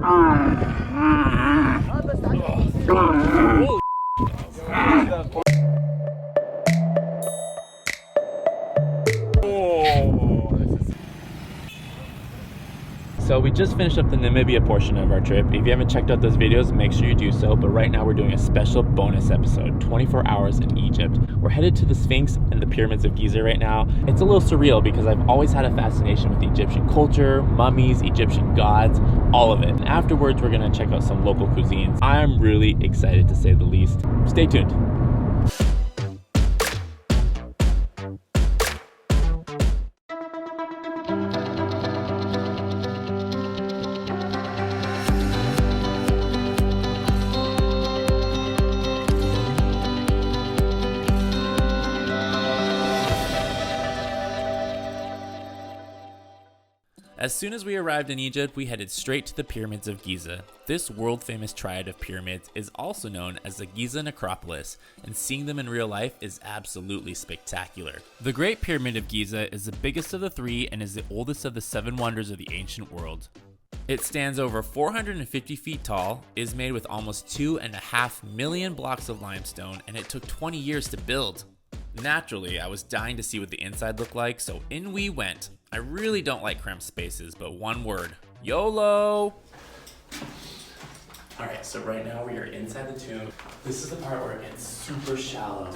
So we just finished up the Namibia portion of our trip. If you haven't checked out those videos, make sure you do so. But right now we're doing a special bonus episode, 24 hours in Egypt. We're headed to the Sphinx and the Pyramids of Giza right now. It's a little surreal because I've always had a fascination with Egyptian culture, mummies, Egyptian gods, all of it. And afterwards, we're gonna check out some local cuisines. I'm really excited to say the least. Stay tuned. As soon as we arrived in Egypt, we headed straight to the Pyramids of Giza. This world-famous triad of pyramids is also known as the Giza Necropolis, and seeing them in real life is absolutely spectacular. The Great Pyramid of Giza is the biggest of the three and is the oldest of the 7 wonders of the ancient world. It stands over 450 feet tall, is made with almost 2.5 million blocks of limestone, and it took 20 years to build. Naturally, I was dying to see what the inside looked like, so in we went. I really don't like cramped spaces, but one word, YOLO! Alright, so right now we are inside the tomb. This is the part where it gets super shallow.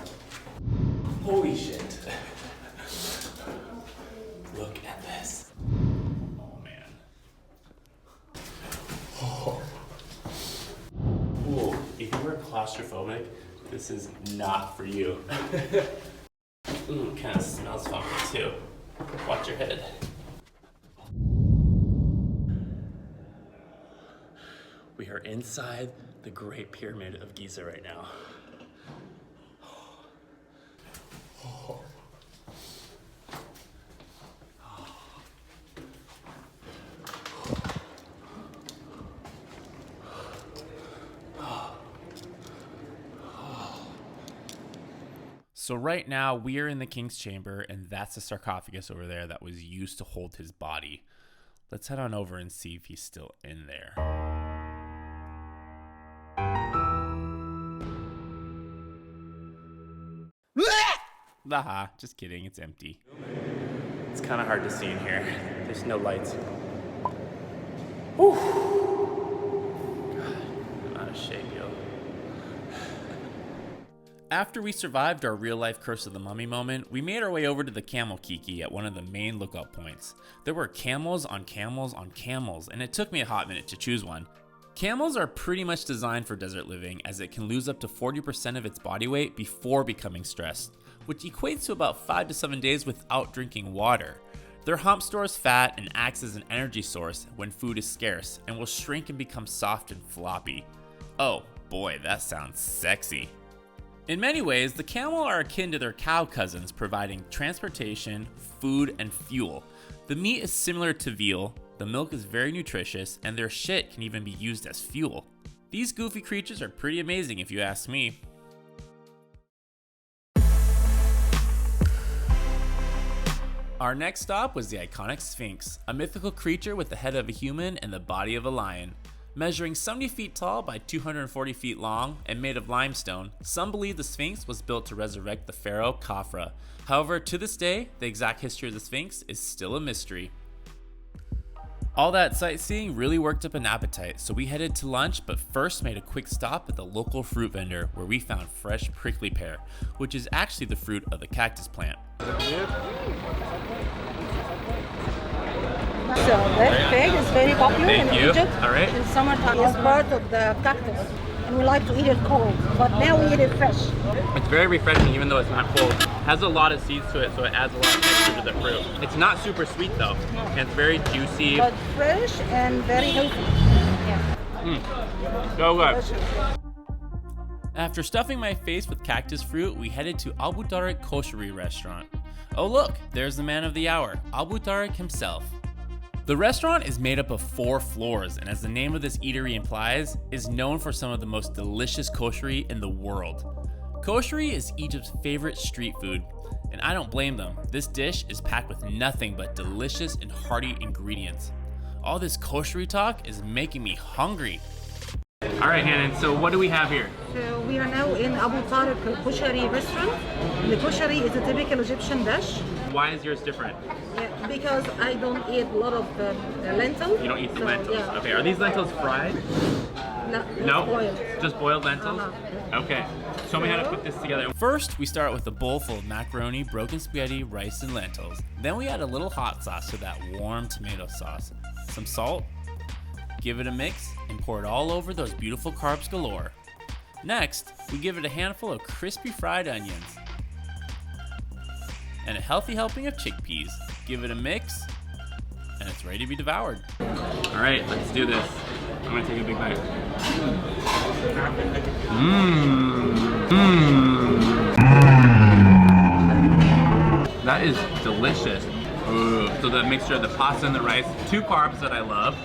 Holy shit. Look at this. Oh man. Oh. Ooh, if you are claustrophobic, this is not for you. Ooh, kind of smells funky too. Watch your head. We are inside the Great Pyramid of Giza right now. So right now we are in the king's chamber, and that's the sarcophagus over there that was used to hold his body. Let's head on over and see if he's still in there. Haha, just kidding, it's empty. It's kind of hard to see in here. There's no lights. Whew. God, I'm out of shape, yo. After we survived our real-life Curse of the Mummy moment, we made our way over to the camel kiki at one of the main lookout points. There were camels on camels on camels, and it took me a hot minute to choose one. Camels are pretty much designed for desert living, as it can lose up to 40% of its body weight before becoming stressed, which equates to about 5 to 7 days without drinking water. Their hump stores fat and acts as an energy source when food is scarce, and will shrink and become soft and floppy. Oh boy, that sounds sexy. In many ways, the camel are akin to their cow cousins, providing transportation, food, and fuel. The meat is similar to veal, the milk is very nutritious, and their shit can even be used as fuel. These goofy creatures are pretty amazing if you ask me. Our next stop was the iconic Sphinx, a mythical creature with the head of a human and the body of a lion. Measuring 70 feet tall by 240 feet long and made of limestone, some believe the Sphinx was built to resurrect the pharaoh Khafra. However, to this day, the exact history of the Sphinx is still a mystery. All that sightseeing really worked up an appetite, so we headed to lunch, but first made a quick stop at the local fruit vendor where we found fresh prickly pear, which is actually the fruit of the cactus plant. So that fig is very popular in Egypt. All right. In summertime, it's part of the cactus, and we like to eat it cold. But now we eat it fresh. It's very refreshing, even though it's not cold. It has a lot of seeds to it, so it adds a lot of texture to the fruit. It's not super sweet though. And it's very juicy. But fresh and very healthy. Yeah. So good. After stuffing my face with cactus fruit, we headed to Abou Tarek Koshary restaurant. Oh look, there's the man of the hour, Abou Tarek himself. The restaurant is made up of 4 floors, and as the name of this eatery implies, is known for some of the most delicious koshary in the world. Koshary is Egypt's favorite street food, and I don't blame them. This dish is packed with nothing but delicious and hearty ingredients. All this koshary talk is making me hungry. All right, Hanan, so what do we have here? So we are now in Abou Tarek Koshary restaurant. The koshary is a typical Egyptian dish. Why is yours different? Yeah, because I don't eat a lot of lentils. You don't eat the so, lentils. Yeah. Okay, are these lentils fried? No, boiled. Just boiled lentils? Uh-huh. Okay, show me how to put this together. First, we start with a bowl full of macaroni, broken spaghetti, rice, and lentils. Then we add a little hot sauce to that warm tomato sauce. Some salt, give it a mix, and pour it all over those beautiful carbs galore. Next, we give it a handful of crispy fried onions and a healthy helping of chickpeas. Give it a mix, and it's ready to be devoured. All right, let's do this. I'm gonna take a big bite. That is delicious. So the mixture of the pasta and the rice, 2 carbs that I love,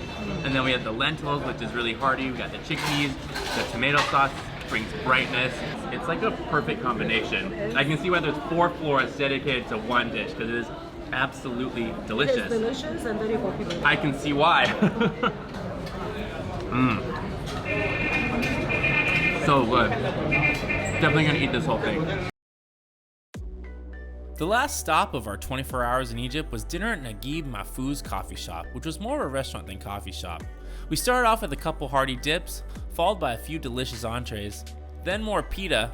and then we have the lentils, which is really hearty. We got the chickpeas, the tomato sauce brings brightness. It's like a perfect combination. I can see why there's 4 floors dedicated to one dish, because it is absolutely delicious. It's delicious and very popular. I can see why. So good. Definitely gonna eat this whole thing. The last stop of our 24 hours in Egypt was dinner at Naguib Mahfouz's coffee shop, which was more of a restaurant than coffee shop. We started off with a couple hearty dips, followed by a few delicious entrees, then more pita,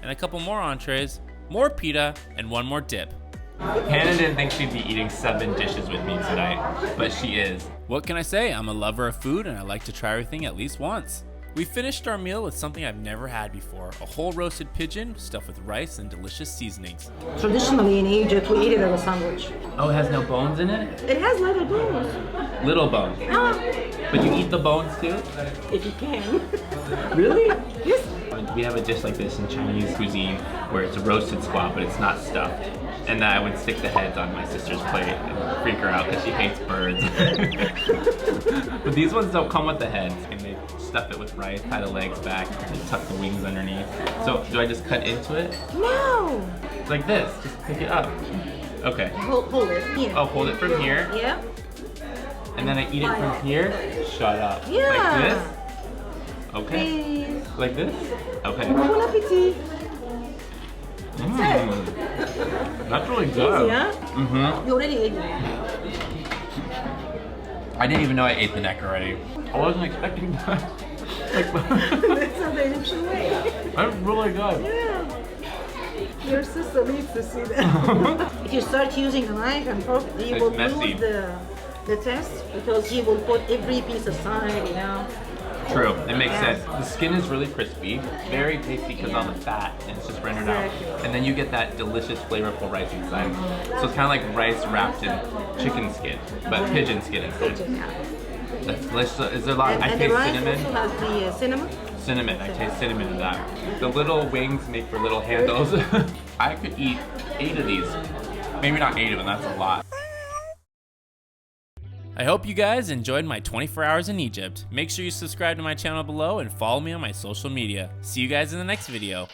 and a couple more entrees, more pita, and one more dip. Hannah didn't think she'd be eating 7 dishes with me tonight, but she is. What can I say? I'm a lover of food and I like to try everything at least once. We finished our meal with something I've never had before, a whole roasted pigeon stuffed with rice and delicious seasonings. Traditionally in Egypt, we eat it as a sandwich. Oh, it has no bones in it? It has little bones. Little bones. But you eat the bones too? If you can. Really? Yes. We have a dish like this in Chinese cuisine where it's a roasted squab, but it's not stuffed. And I would stick the heads on my sister's plate and freak her out because she hates birds. But these ones don't come with the heads, and they stuff it with rice, tie the legs back, and tuck the wings underneath. So do I just cut into it? No. Like this, just pick it up. Okay. Hold it. Here. Oh, hold it from here. Yeah. And then I eat it from here. Shut up. Yeah. Like this? Okay. Please. Like this? Okay. Bon appetit. That's really good. Yeah? Mm-hmm. You already ate it. I didn't even know I ate the neck already. I wasn't expecting that. That's how the Egyptian way. That's really good. Yeah. Your sister needs to see that. If you start using a knife and fork, you will messy. lose the test because he will put every piece aside, you know. True, it makes sense. The skin is really crispy, very tasty because all the fat and it's just rendered out. And then you get that delicious, flavorful rice inside. So it's kind of like rice wrapped in chicken skin, but pigeon skin instead. Pigeon, yeah. That's delicious. Is there a lot? I And taste the rice cinnamon. also has the cinnamon. Cinnamon, I taste cinnamon in that. The little wings make for little handles. I could eat 8 of these. Maybe not 8 of them, that's a lot. I hope you guys enjoyed my 24 hours in Egypt. Make sure you subscribe to my channel below and follow me on my social media. See you guys in the next video.